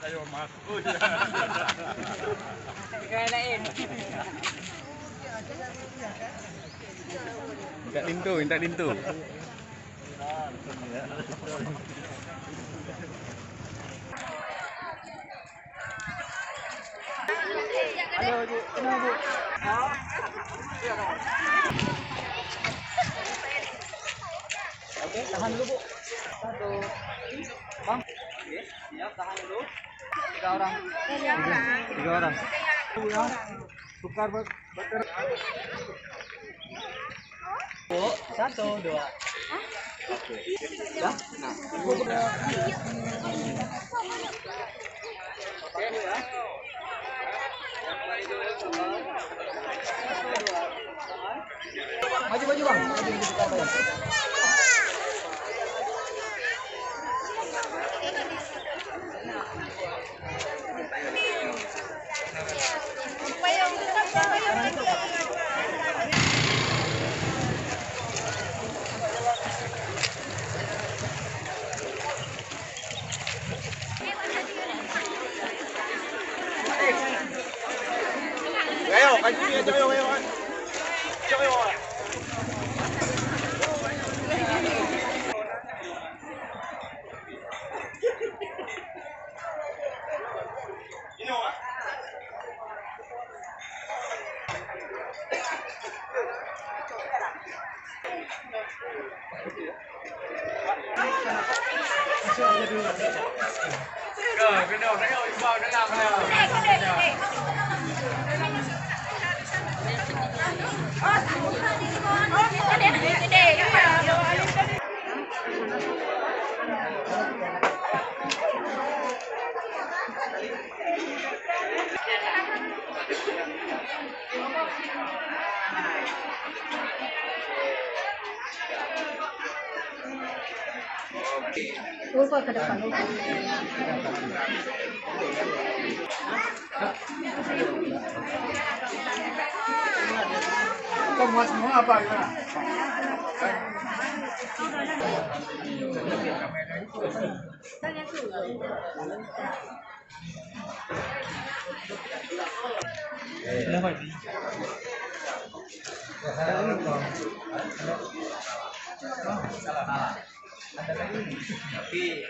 kayo mas. Kalain. Minta lintu, minta lintu. Halo, Bu. Kenapa, Bu? Oke, tahan dulu, Bu. Satu. Bang. Oke, siap, tahan dulu. 3 orang. 3 orang. Tukar bakar. Bu, 1, 2. Oke. Ya. Nah, Bu udah. Oke, Bu ya. Maju maju bang, maju di depan bang. Ayo, kayu ni, ayo, ayo, ayo. Ayo, ayo. Cái đầu đấy rồi, vào nó làm nào. Lupa ke depan lupa. Kau muat semua apa? Salah. Ada lagi. Tapi